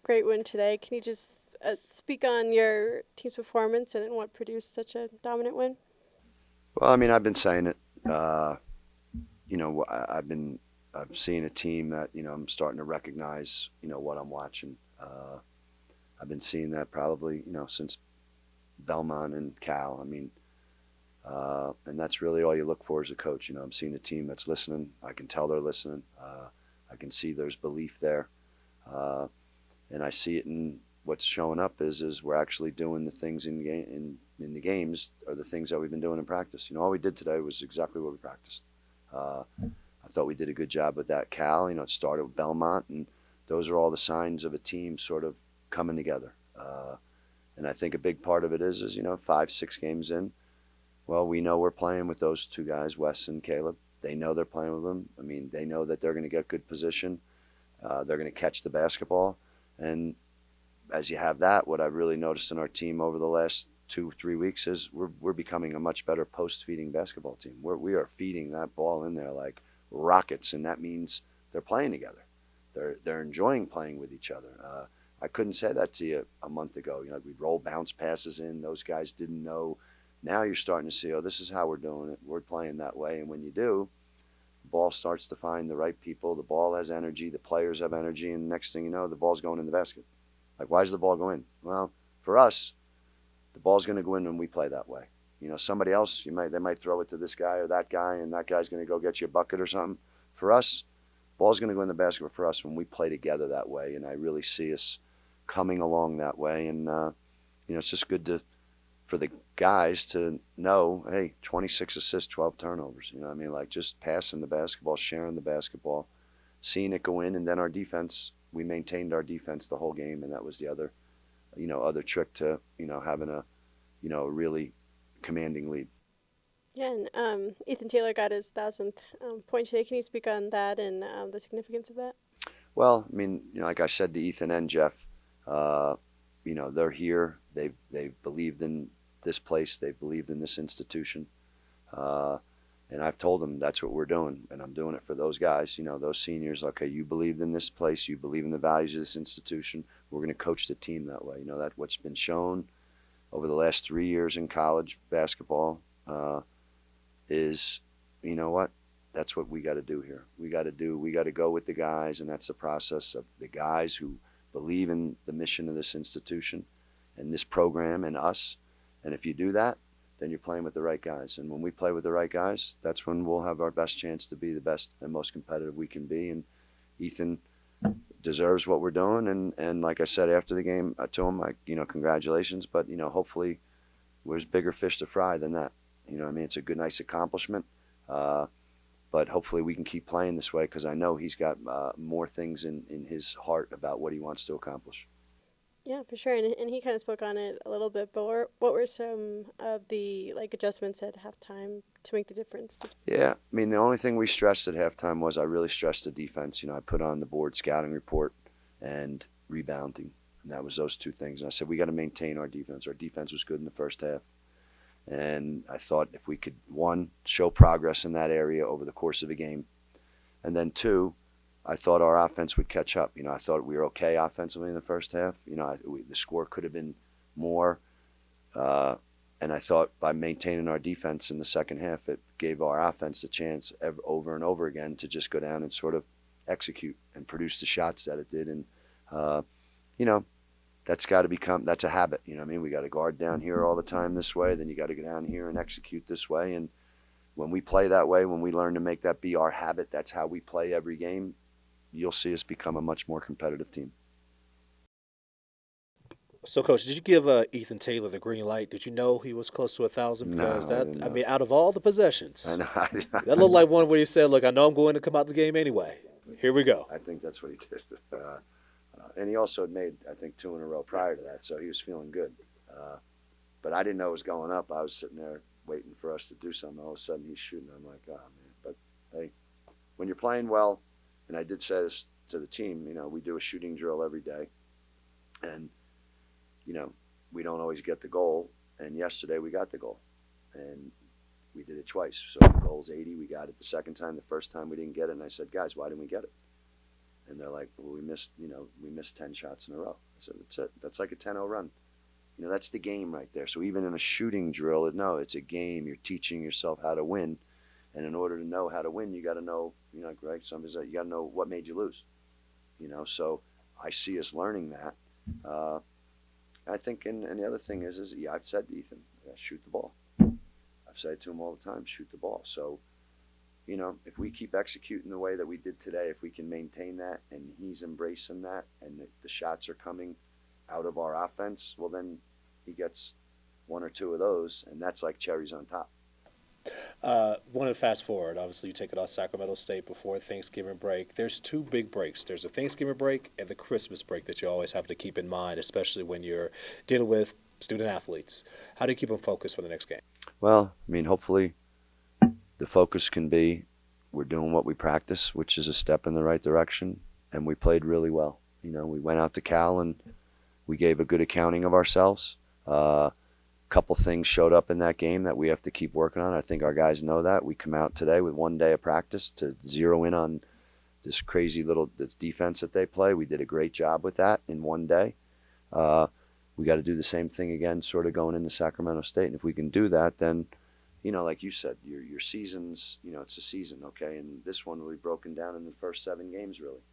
great win today. Can you just speak on your team's performance and what produced such a dominant win? Well, I mean, I've been saying it. I've seen a team that I'm starting to recognize. What I'm watching. I've been seeing that probably since Belmont and Cal. I mean, and that's really all you look for as a coach. I'm seeing a team that's listening. I can tell they're listening. I can see there's belief there, uh, and I see it in what's showing up is we're actually doing the things in the games are the things that we've been doing in practice. All we did today was exactly what we practiced. I thought we did a good job with that. Cal, it started with Belmont, and those are all the signs of a team sort of coming together. And I think a big part of it is 5, 6 games in. Well, we know we're playing with those two guys, Wes and Caleb. They know they're playing with them. I mean, they know that they're going to get good position. They're going to catch the basketball. And as you have that, what I've really noticed in our team over the last 2, 3 weeks is we're becoming a much better post-feeding basketball team. We are feeding that ball in there like rockets, and that means they're playing together. They're enjoying playing with each other. I couldn't say that to you a month ago. We'd roll bounce passes in. Those guys didn't know. Now you're starting to see, oh, this is how we're doing it. We're playing that way, and when you do, the ball starts to find the right people. The ball has energy. The players have energy, and next thing you know, the ball's going in the basket. Like, why does the ball go in? Well, for us, the ball's going to go in when we play that way. Somebody else, they might throw it to this guy or that guy, and that guy's going to go get you a bucket or something. For us, ball's going to go in the basket for us when we play together that way, and I really see us coming along that way. And it's just good for the guys to know, hey, 26 assists, 12 turnovers. You know what I mean? Like, just passing the basketball, sharing the basketball, seeing it go in, and then our defense. We maintained our defense the whole game, and that was the other trick to having a really commanding lead. Yeah, and Ethan Taylor got his 1,000th point today. Can you speak on that and the significance of that? Well, I mean, like I said to Ethan and Jeff, uh, they're here. They've believed in this place. They've believed in this institution, uh, and I've told them that's what we're doing, and I'm doing it for those guys. Those seniors. Okay, you believed in this place. You believe in the values of this institution. We're going to coach the team that way. That what's been shown over the last 3 years in college basketball is, what? That's what we got to do here. We got to go with the guys, and that's the process of the guys who believe in the mission of this institution and this program and us. And if you do that, then you're playing with the right guys. And when we play with the right guys, that's when we'll have our best chance to be the best and most competitive we can be. And Ethan deserves what we're doing. And like I said after the game, I told him, congratulations, but hopefully there's bigger fish to fry than that. I mean, it's a good, nice accomplishment. Uh, but hopefully we can keep playing this way because I know he's got more things in his heart about what he wants to accomplish. Yeah, for sure. And he kind of spoke on it a little bit, but what were some of the adjustments at halftime to make the difference? Yeah, I mean, the only thing we stressed at halftime was I really stressed the defense. I put on the board scouting report and rebounding, and that was those two things. And I said we got to maintain our defense. Our defense was good in the first half, and I thought if we could, one, show progress in that area over the course of a game, and then two, I thought our offense would catch up. I thought we were okay offensively in the first half. The score could have been more. Uh, and I thought by maintaining our defense in the second half, it gave our offense a chance over and over again to just go down and sort of execute and produce the shots that it did. And, uh, you know, that's a habit. I mean? We got to guard down here all the time this way. Then you got to go down here and execute this way. And when we play that way, when we learn to make that be our habit, that's how we play every game. You'll see us become a much more competitive team. So, Coach, did you give Ethan Taylor the green light? Did you know he was close to 1,000? Because No, I that, didn't I know. mean, out of all the I possessions, know. that looked like one where he said, "Look, I know I'm going to come out the game anyway. Here we go." I think that's what he did. And he also had made, I think, two in a row prior to that, so he was feeling good. Uh, but I didn't know it was going up. I was sitting there waiting for us to do something. All of a sudden, he's shooting. I'm like, oh, man. But, hey, when you're playing well, and I did say this to the team, we do a shooting drill every day. And, you know, we don't always get the goal. And yesterday we got the goal. And we did it twice. So the goal's 80. We got it the second time. The first time we didn't get it. And I said, guys, why didn't we get it? And they're like, well, we missed 10 shots in a row. I said, that's it. That's like a 10-0 run. That's the game right there. So even in a shooting drill, no, it's a game. You're teaching yourself how to win. And in order to know how to win, you got to know, like Greg, somebody said, you got to know what made you lose. So I see us learning that. I think, and the other thing is yeah, I've said to Ethan, shoot the ball. I've said it to him all the time, shoot the ball. So, if we keep executing the way that we did today, if we can maintain that and he's embracing that and the shots are coming out of our offense, well, then he gets one or two of those, and that's like cherries on top. Want to fast forward. Obviously, you take it off Sacramento State before Thanksgiving break. There's two big breaks. There's the Thanksgiving break and the Christmas break that you always have to keep in mind, especially when you're dealing with student athletes. How do you keep them focused for the next game? Well, hopefully the focus can be we're doing what we practice, which is a step in the right direction, and we played really well. We went out to Cal and we gave a good accounting of ourselves. Couple things showed up in that game that we have to keep working on. I think our guys know that. We come out today with 1 day of practice to zero in on this crazy little defense that they play. We did a great job with that in 1 day. We got to do the same thing again, sort of going into Sacramento State. And if we can do that, then, like you said, your season's, it's a season, okay? And this one will be broken down in the first 7 games, really.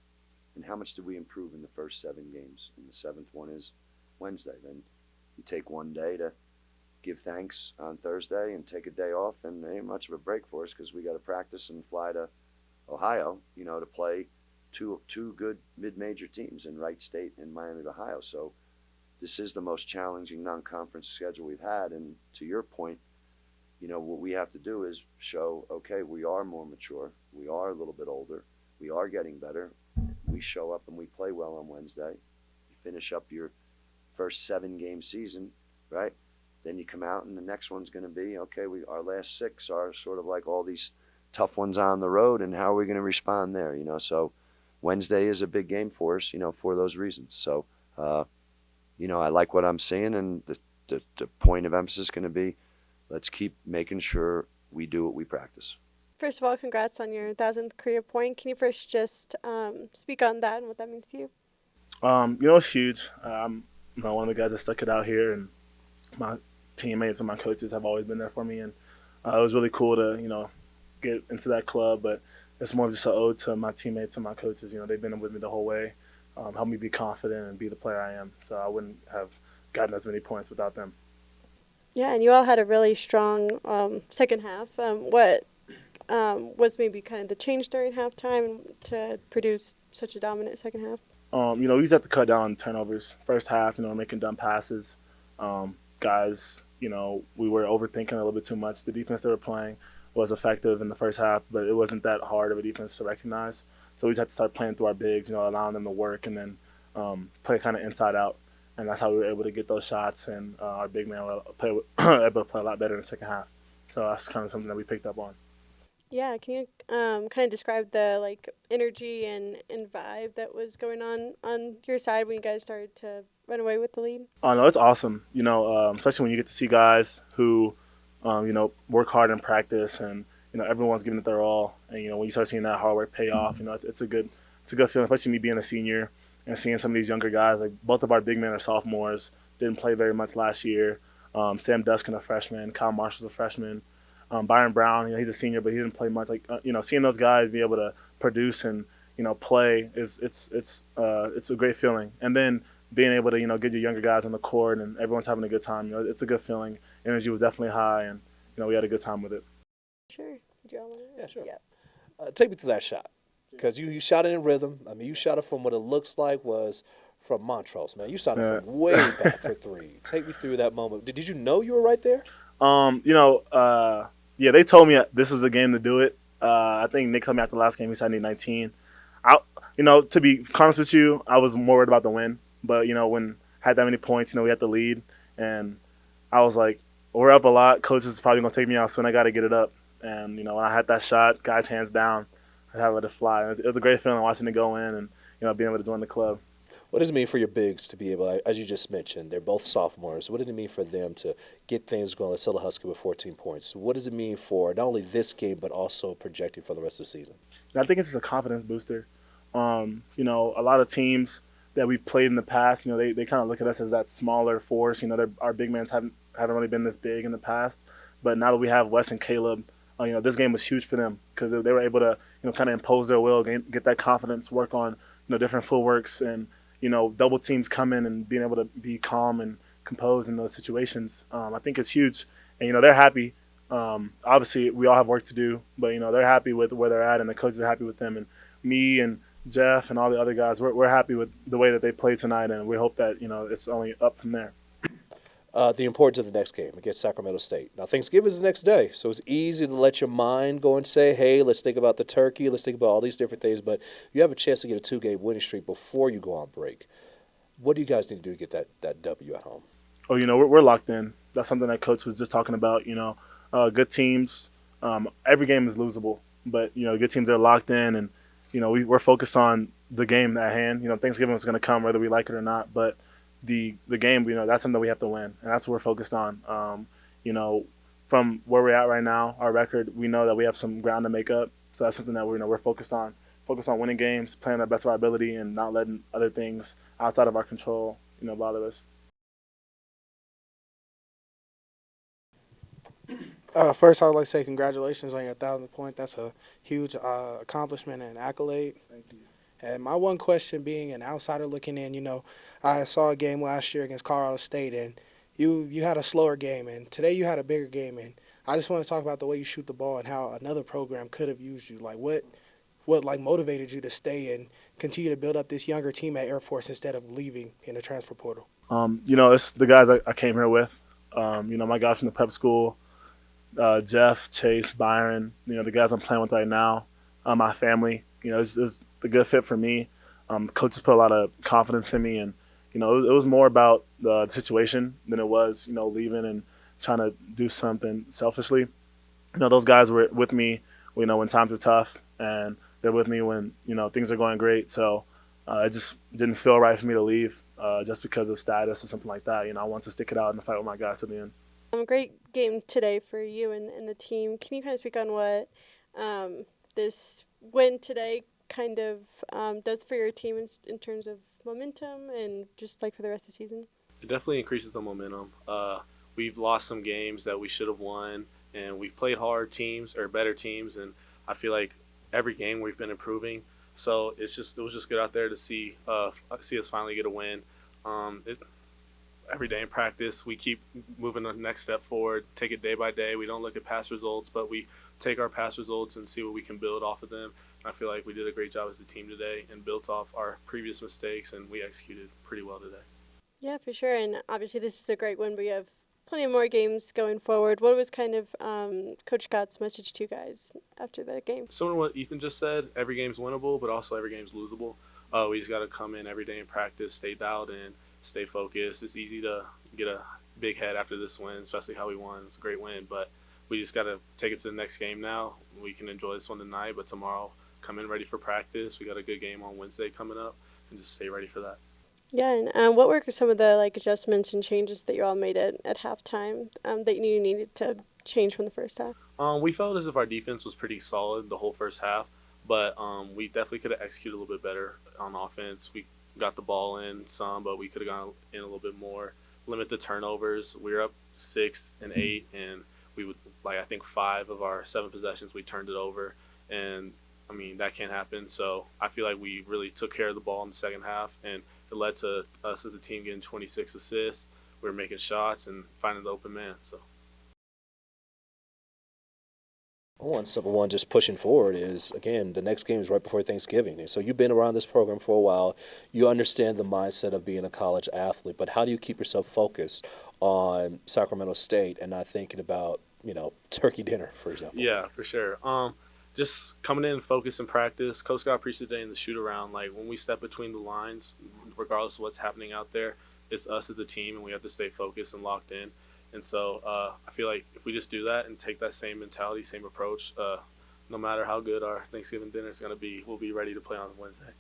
And how much did we improve in the first 7 games? And the 7th one is Wednesday. Then you take 1 day to give thanks on Thursday and take a day off, and it ain't much of a break for us because we got to practice and fly to Ohio, to play two good mid-major teams in Wright State and Miami of Ohio. So this is the most challenging non-conference schedule we've had. And to your point, what we have to do is show, okay, we are more mature, we are a little bit older, we are getting better. We show up and we play well on Wednesday. You finish up your first 7-game season, right? Then you come out and the next one's going to be, okay, our last 6 are sort of like all these tough ones on the road, and how are we going to respond there? So Wednesday is a big game for us, for those reasons. So, I like what I'm seeing, and the point of emphasis is going to be, let's keep making sure we do what we practice. First of all, congrats on your 1,000th career point. Can you first just speak on that and what that means to you? It's huge. I'm one of the guys that stuck it out here, and my teammates and my coaches have always been there for me, and it was really cool to get into that club. But it's more of just an ode to my teammates and my coaches. They've been with me the whole way, helped me be confident and be the player I am. So I wouldn't have gotten as many points without them. Yeah, and you all had a really strong second half. What was maybe kind of the change during halftime to produce such a dominant second half? We just have to cut down on turnovers. First half, making dumb passes. Guys, we were overthinking a little bit too much. The defense they were playing was effective in the first half, but it wasn't that hard of a defense to recognize. So we just had to start playing through our bigs, allowing them to work and then play kind of inside out. And that's how we were able to get those shots, and our big man were able to play a lot better in the second half. So that's kind of something that we picked up on. Yeah, can you kind of describe the energy and vibe that was going on your side when you guys started to run away with the lead? Oh no, it's awesome. Especially when you get to see guys who, work hard in practice, and everyone's giving it their all. And when you start seeing that hard work pay off, it's a good feeling. Especially me being a senior and seeing some of these younger guys. Like both of our big men are sophomores, didn't play very much last year. Sam Duskin, a freshman. Kyle Marshall's a freshman. Byron Brown, he's a senior, but he didn't play much. Seeing those guys be able to produce and play it's a great feeling. And then being able to get your younger guys on the court and everyone's having a good time, it's a good feeling. Energy was definitely high, and we had a good time with it. Sure. Did you all want to? Yeah, sure. Yeah. Take me through that shot, because you shot it in rhythm. You shot it from what it looks like was from Montrose, man. You shot it from way back for 3. Take me through that moment. Did you know you were right there? Yeah, they told me this was the game to do it. I think Nick told me after the last game he said I need 19. To be honest with you, I was more worried about the win. But, when I had that many points, we had the lead. And I was like, we're up a lot. Coach is probably going to take me out soon. I got to get it up. And, when I had that shot, guys hands down, I had to let it fly. It was a great feeling watching it go in and, being able to join the club. What does it mean for your bigs to be able, as you just mentioned, they're both sophomores. What did it mean for them to get things going? Let's sell a Husky with 14 points. What does it mean for not only this game but also projecting for the rest of the season? And I think it's just a confidence booster. You know, a lot of teams that we've played in the past, you know, they kind of look at us as that smaller force. You know, our big men haven't really been this big in the past, but now that we have Wes and Caleb, you know, this game was huge for them because they were able to, you know, kind of impose their will, get that confidence, work on, you know, different footworks, and you know, double teams come in and being able to be calm and composed in those situations. I think it's huge, and you know, they're happy. Obviously, we all have work to do, but you know, they're happy with where they're at, and the coaches are happy with them, and me and Jeff and all the other guys, we're happy with the way that they played tonight, and we hope that, you know, it's only up from there. The importance of the next game against Sacramento State. Now, Thanksgiving is the next day, so it's easy to let your mind go and say, hey, let's think about the turkey, let's think about all these different things, but you have a chance to get a two-game winning streak before you go on break. What do you guys need to do to get that W at home? Oh, you know, we're locked in. That's something that Coach was just talking about. You know, good teams. Every game is losable, but you know, good teams are locked in, and you know, we're focused on the game at hand. You know, Thanksgiving is going to come whether we like it or not, but the game, you know, that's something we have to win, and that's what we're focused on. You know, from where we're at right now, our record, we know that we have some ground to make up. So that's something that we're focused on. Focused on winning games, playing the best of our ability, and not letting other things outside of our control, you know, bother us. First, I would like to say congratulations on your 1,000th point. That's a huge accomplishment and accolade. Thank you. And my one question being an outsider looking in, you know, I saw a game last year against Colorado State, and you had a slower game, and today you had a bigger game. And I just want to talk about the way you shoot the ball and how another program could have used you. Like, what like motivated you to stay and continue to build up this younger team at Air Force instead of leaving in the transfer portal? You know, it's the guys I came here with. You know, my guys from the prep school, Jeff, Chase, Byron, you know, the guys I'm playing with right now, my family, you know, it's a good fit for me. Coaches put a lot of confidence in me, and, you know, it was more about the situation than it was, you know, leaving and trying to do something selfishly. You know, those guys were with me, you know, when times were tough, and they're with me when, you know, things are going great. So it just didn't feel right for me to leave just because of status or something like that. You know, I want to stick it out and fight with my guys to the end. Great game today for you and the team. Can you kind of speak on what this win today kind of does for your team in terms of momentum and just like for the rest of the season? It definitely increases the momentum. We've lost some games that we should have won, and we've played hard teams or better teams, and I feel like every game we've been improving. So it was just good out there to see us finally get a win. Every day in practice, we keep moving the next step forward, take it day by day. We don't look at past results, but we take our past results and see what we can build off of them. And I feel like we did a great job as a team today and built off our previous mistakes, and we executed pretty well today. Yeah, for sure. And obviously this is a great win, but you have plenty of more games going forward. What was kind of Coach Scott's message to you guys after the game? Similar to what Ethan just said, every game's winnable, but also every game's losable. We just got to come in every day in practice, stay dialed in, stay focused. It's easy to get a big head after this win, especially how we won. It's a great win, but we just got to take it to the next game now. We can enjoy this one tonight, but tomorrow come in ready for practice. We got a good game on Wednesday coming up, and just stay ready for that. Yeah, and what were some of the adjustments and changes that you all made at halftime that you needed to change from the first half? We felt as if our defense was pretty solid the whole first half, but we definitely could have executed a little bit better on offense. We got the ball in some, but we could have gone in a little bit more. Limit the turnovers. We were up 6 and 8, and we would I think 5 of our 7 possessions we turned it over, and I mean that can't happen. So I feel like we really took care of the ball in the second half, and it led to us as a team getting 26 assists. We were making shots and finding the open man. So. One simple one just pushing forward is, again, the next game is right before Thanksgiving. And so you've been around this program for a while. You understand the mindset of being a college athlete, but how do you keep yourself focused on Sacramento State and not thinking about, turkey dinner, for example? Yeah, for sure. Just coming in, focus and practice. Coach got preached today in the shoot around. Like when we step between the lines, regardless of what's happening out there, it's us as a team, and we have to stay focused and locked in. And so I feel like if we just do that and take that same mentality, same approach, no matter how good our Thanksgiving dinner is going to be, we'll be ready to play on Wednesday.